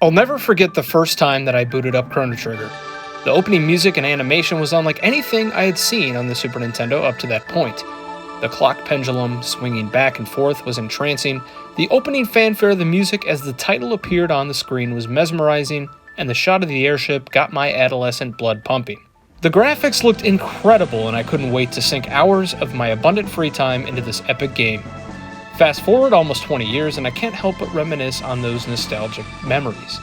I'll never forget the first time that I booted up Chrono Trigger. The opening music and animation was unlike anything I had seen on the Super Nintendo up to that point. The clock pendulum swinging back and forth was entrancing, the opening fanfare of the music as the title appeared on the screen was mesmerizing, and the shot of the airship got my adolescent blood pumping. The graphics looked incredible and I couldn't wait to sink hours of my abundant free time into this epic game. Fast forward almost 20 years and I can't help but reminisce on those nostalgic memories.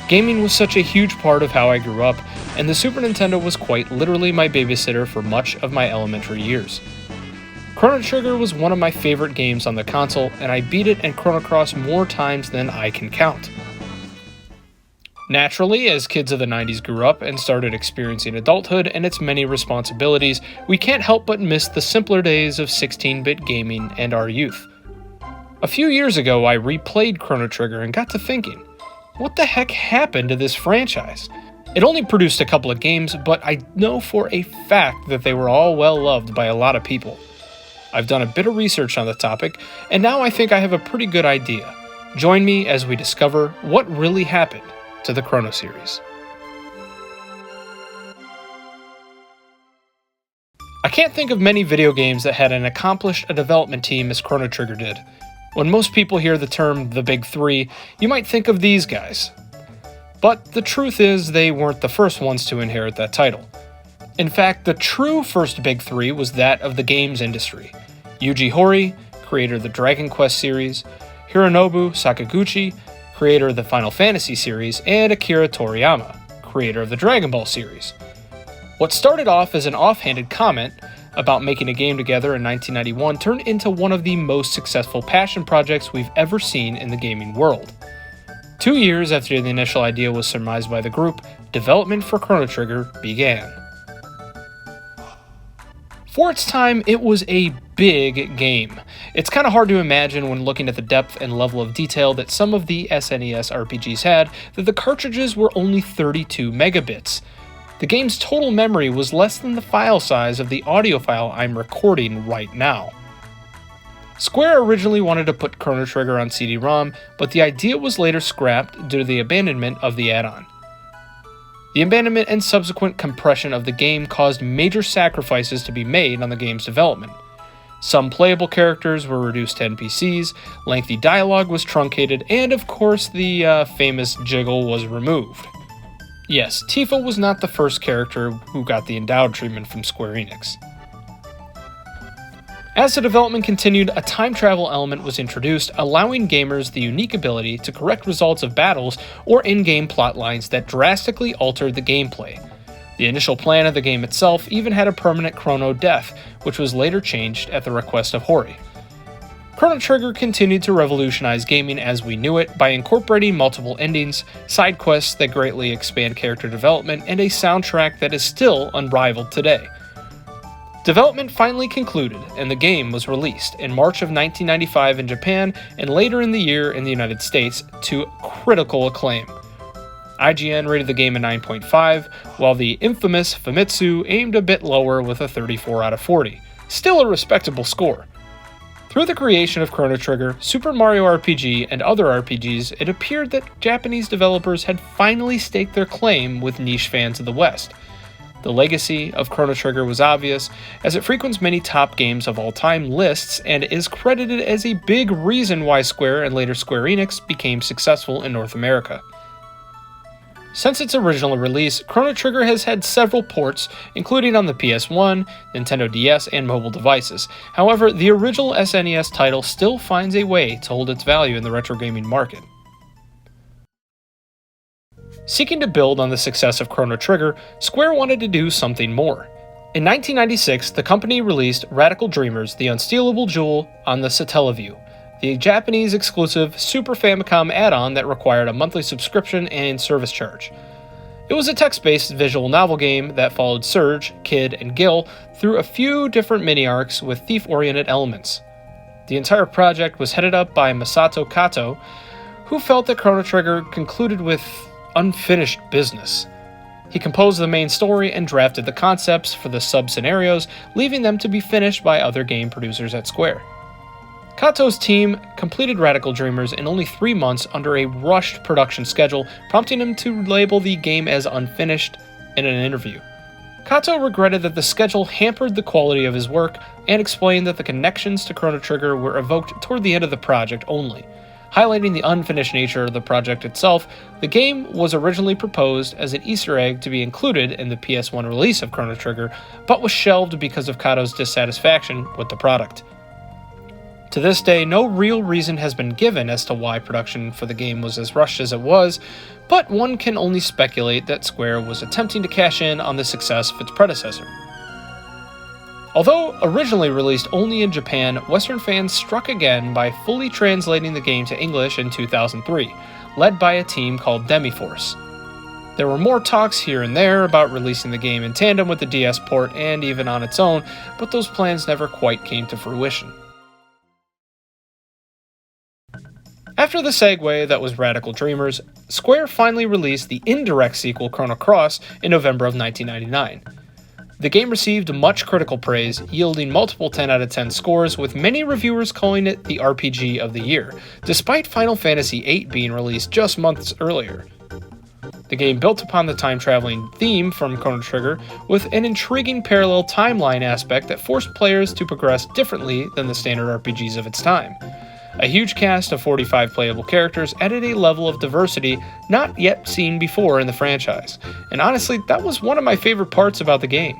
Gaming was such a huge part of how I grew up, and the Super Nintendo was quite literally my babysitter for much of my elementary years. Chrono Trigger was one of my favorite games on the console, and I beat it and Chrono Cross more times than I can count. Naturally, as kids of the 90s grew up and started experiencing adulthood and its many responsibilities, we can't help but miss the simpler days of 16-bit gaming and our youth. A few years ago, I replayed Chrono Trigger and got to thinking, what the heck happened to this franchise? It only produced a couple of games, but I know for a fact that they were all well loved by a lot of people. I've done a bit of research on the topic, and now I think I have a pretty good idea. Join me as we discover what really happened to the Chrono series. I can't think of many video games that had an accomplished development team as Chrono Trigger did. When most people hear the term the Big Three, you might think of these guys. But the truth is, they weren't the first ones to inherit that title. In fact, the true first Big Three was that of the games industry. Yuji Horii, creator of the Dragon Quest series, Hironobu Sakaguchi, creator of the Final Fantasy series, and Akira Toriyama, creator of the Dragon Ball series. What started off as an offhanded comment about making a game together in 1991 turned into one of the most successful passion projects we've ever seen in the gaming world. 2 years after the initial idea was surmised by the group, development for Chrono Trigger began. For its time, it was a big game. It's kind of hard to imagine when looking at the depth and level of detail that some of the SNES RPGs had that the cartridges were only 32 megabits. The game's total memory was less than the file size of the audio file I'm recording right now. Square originally wanted to put Chrono Trigger on CD-ROM, but the idea was later scrapped due to the abandonment of the add-on. The abandonment and subsequent compression of the game caused major sacrifices to be made on the game's development. Some playable characters were reduced to NPCs, lengthy dialogue was truncated, and of course the famous jiggle was removed. Yes, Tifa was not the first character who got the endowed treatment from Square Enix. As the development continued, a time travel element was introduced, allowing gamers the unique ability to correct results of battles or in-game plot lines that drastically altered the gameplay. The initial plan of the game itself even had a permanent Chrono death, which was later changed at the request of Horii. Chrono Trigger continued to revolutionize gaming as we knew it by incorporating multiple endings, side quests that greatly expand character development, and a soundtrack that is still unrivaled today. Development finally concluded, and the game was released in March of 1995 in Japan and later in the year in the United States to critical acclaim. IGN rated the game a 9.5, while the infamous Famitsu aimed a bit lower with a 34 out of 40. Still a respectable score. Through the creation of Chrono Trigger, Super Mario RPG, and other RPGs, it appeared that Japanese developers had finally staked their claim with niche fans of the West. The legacy of Chrono Trigger was obvious, as it frequents many top games of all time lists and is credited as a big reason why Square and later Square Enix became successful in North America. Since its original release, Chrono Trigger has had several ports, including on the PS1, Nintendo DS, and mobile devices. However, the original SNES title still finds a way to hold its value in the retro gaming market. Seeking to build on the success of Chrono Trigger, Square wanted to do something more. In 1996, the company released Radical Dreamers: The Unstealable Jewel on the Satellaview, the Japanese exclusive Super Famicom add-on that required a monthly subscription and service charge. It was a text-based visual novel game that followed Surge, Kid, and Gil through a few different mini-arcs with thief-oriented elements. The entire project was headed up by Masato Kato, who felt that Chrono Trigger concluded with unfinished business. He composed the main story and drafted the concepts for the sub-scenarios, leaving them to be finished by other game producers at Square. Kato's team completed Radical Dreamers in only 3 months under a rushed production schedule, prompting him to label the game as unfinished in an interview. Kato regretted that the schedule hampered the quality of his work and explained that the connections to Chrono Trigger were evoked toward the end of the project only. Highlighting the unfinished nature of the project itself, the game was originally proposed as an Easter egg to be included in the PS1 release of Chrono Trigger, but was shelved because of Kato's dissatisfaction with the product. To this day, no real reason has been given as to why production for the game was as rushed as it was, but one can only speculate that Square was attempting to cash in on the success of its predecessor. Although originally released only in Japan, Western fans struck again by fully translating the game to English in 2003, led by a team called Demiforce. There were more talks here and there about releasing the game in tandem with the DS port and even on its own, but those plans never quite came to fruition. After the segue that was Radical Dreamers, Square finally released the indirect sequel Chrono Cross in November of 1999. The game received much critical praise, yielding multiple 10 out of 10 scores, with many reviewers calling it the RPG of the year, despite Final Fantasy VIII being released just months earlier. The game built upon the time-traveling theme from Chrono Trigger, with an intriguing parallel timeline aspect that forced players to progress differently than the standard RPGs of its time. A huge cast of 45 playable characters added a level of diversity not yet seen before in the franchise, and honestly, that was one of my favorite parts about the game.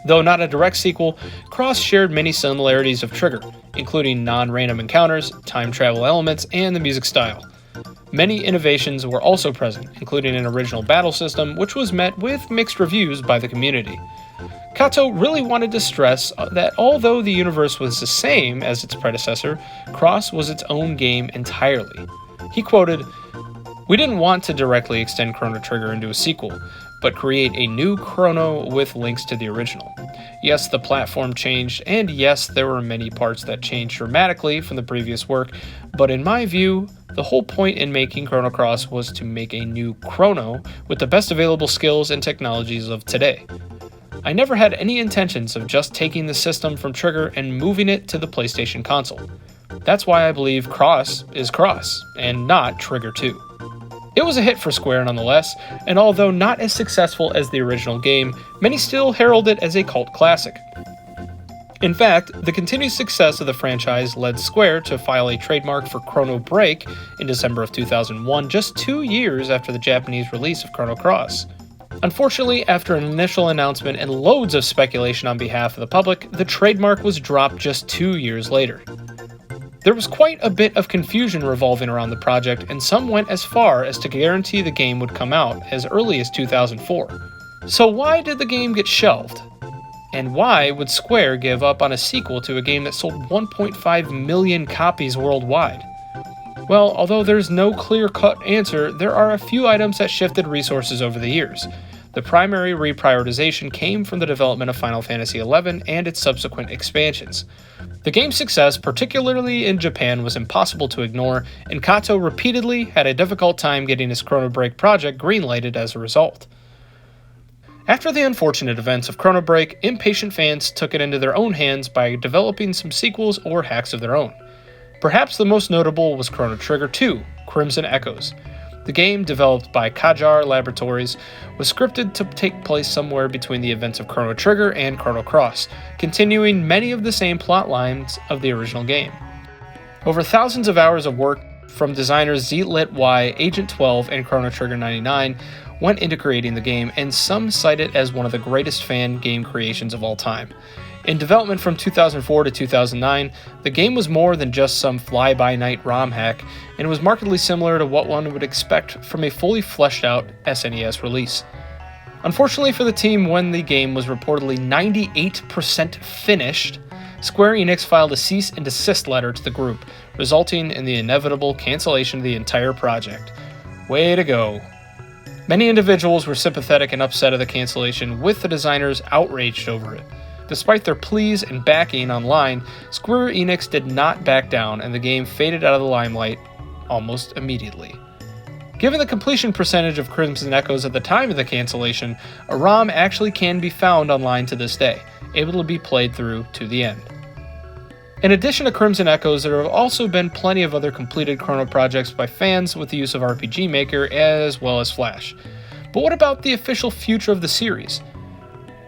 Though not a direct sequel, Cross shared many similarities of Trigger, including non-random encounters, time travel elements, and the music style. Many innovations were also present, including an original battle system, which was met with mixed reviews by the community. Kato really wanted to stress that although the universe was the same as its predecessor, Cross was its own game entirely. He quoted, "We didn't want to directly extend Chrono Trigger into a sequel, but create a new Chrono with links to the original. Yes, the platform changed, and yes, there were many parts that changed dramatically from the previous work, but in my view, the whole point in making Chrono Cross was to make a new Chrono with the best available skills and technologies of today. I never had any intentions of just taking the system from Trigger and moving it to the PlayStation console. That's why I believe Cross is Cross, and not Trigger 2. It was a hit for Square nonetheless, and although not as successful as the original game, many still herald it as a cult classic. In fact, the continued success of the franchise led Square to file a trademark for Chrono Break in December of 2001, just 2 years after the Japanese release of Chrono Cross. Unfortunately, after an initial announcement and loads of speculation on behalf of the public, the trademark was dropped just 2 years later. There was quite a bit of confusion revolving around the project, and some went as far as to guarantee the game would come out as early as 2004. So why did the game get shelved? And why would Square give up on a sequel to a game that sold 1.5 million copies worldwide? Well, although there's no clear-cut answer, there are a few items that shifted resources over the years. The primary reprioritization came from the development of Final Fantasy XI and its subsequent expansions. The game's success, particularly in Japan, was impossible to ignore, and Kato repeatedly had a difficult time getting his Chrono Break project greenlighted as a result. After the unfortunate events of Chrono Break, impatient fans took it into their own hands by developing some sequels or hacks of their own. Perhaps the most notable was Chrono Trigger 2, Crimson Echoes. The game, developed by Kajar Laboratories, was scripted to take place somewhere between the events of Chrono Trigger and Chrono Cross, continuing many of the same plot lines of the original game. Over thousands of hours of work from designers Z-Lit Y, Agent 12, and Chrono Trigger 99 went into creating the game, and some cite it as one of the greatest fan game creations of all time. In development from 2004 to 2009, the game was more than just some fly-by-night ROM hack, and was markedly similar to what one would expect from a fully fleshed-out SNES release. Unfortunately for the team, when the game was reportedly 98% finished, Square Enix filed a cease and desist letter to the group, resulting in the inevitable cancellation of the entire project. Way to go. Many individuals were sympathetic and upset of the cancellation, with the designers outraged over it. Despite their pleas and backing online, Square Enix did not back down, and the game faded out of the limelight almost immediately. Given the completion percentage of Crimson Echoes at the time of the cancellation, a ROM actually can be found online to this day, able to be played through to the end. In addition to Crimson Echoes, there have also been plenty of other completed Chrono projects by fans with the use of RPG Maker as well as Flash. But what about the official future of the series?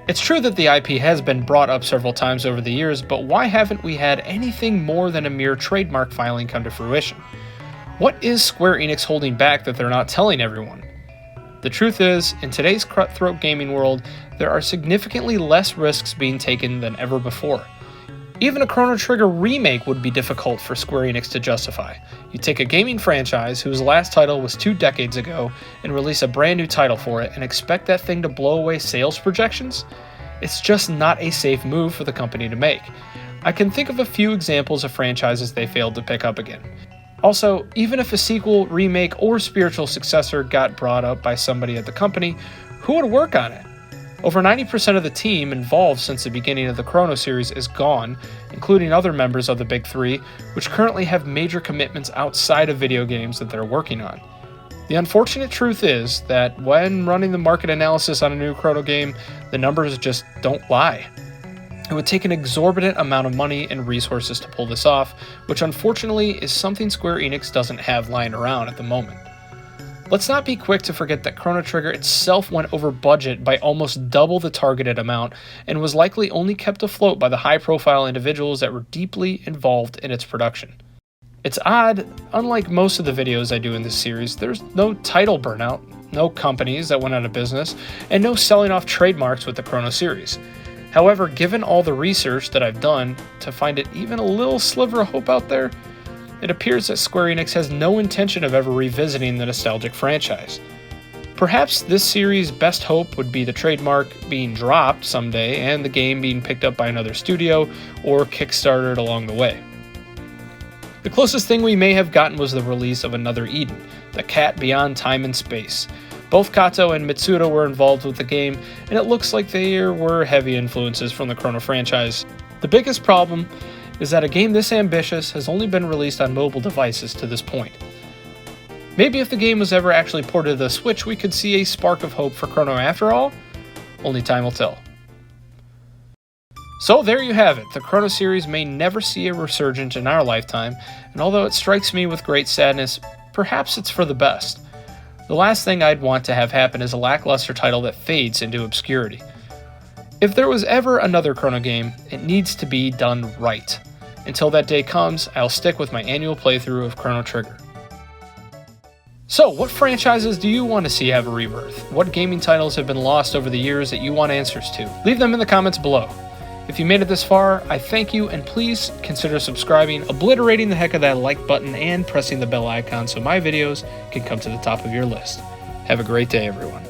It's true that the IP has been brought up several times over the years, but why haven't we had anything more than a mere trademark filing come to fruition? What is Square Enix holding back that they're not telling everyone? The truth is, in today's cutthroat gaming world, there are significantly less risks being taken than ever before. Even a Chrono Trigger remake would be difficult for Square Enix to justify. You take a gaming franchise whose last title was 2 decades ago and release a brand new title for it and expect that thing to blow away sales projections? It's just not a safe move for the company to make. I can think of a few examples of franchises they failed to pick up again. Also, even if a sequel, remake, or spiritual successor got brought up by somebody at the company, who would work on it? Over 90% of the team involved since the beginning of the Chrono series is gone, including other members of the Big Three, which currently have major commitments outside of video games that they're working on. The unfortunate truth is that when running the market analysis on a new Chrono game, the numbers just don't lie. It would take an exorbitant amount of money and resources to pull this off, which unfortunately is something Square Enix doesn't have lying around at the moment. Let's not be quick to forget that Chrono Trigger itself went over budget by almost double the targeted amount and was likely only kept afloat by the high-profile individuals that were deeply involved in its production. It's odd, unlike most of the videos I do in this series, there's no title burnout, no companies that went out of business, and no selling off trademarks with the Chrono series. However, given all the research that I've done to find it even a little sliver of hope out there, it appears that Square Enix has no intention of ever revisiting the nostalgic franchise. Perhaps this series' best hope would be the trademark being dropped someday and the game being picked up by another studio or kickstarted along the way. The closest thing we may have gotten was the release of Another Eden, the cat beyond time and space. Both Kato and Mitsuda were involved with the game, and it looks like there were heavy influences from the Chrono franchise. The biggest problem is that a game this ambitious has only been released on mobile devices to this point. Maybe if the game was ever actually ported to the Switch, we could see a spark of hope for Chrono after all? Only time will tell. So there you have it. The Chrono series may never see a resurgence in our lifetime, and although it strikes me with great sadness, perhaps it's for the best. The last thing I'd want to have happen is a lackluster title that fades into obscurity. If there was ever another Chrono game, it needs to be done right. Until that day comes, I'll stick with my annual playthrough of Chrono Trigger. So, what franchises do you want to see have a rebirth? What gaming titles have been lost over the years that you want answers to? Leave them in the comments below. If you made it this far, I thank you, and please consider subscribing, obliterating the heck of that like button, and pressing the bell icon so my videos can come to the top of your list. Have a great day, everyone.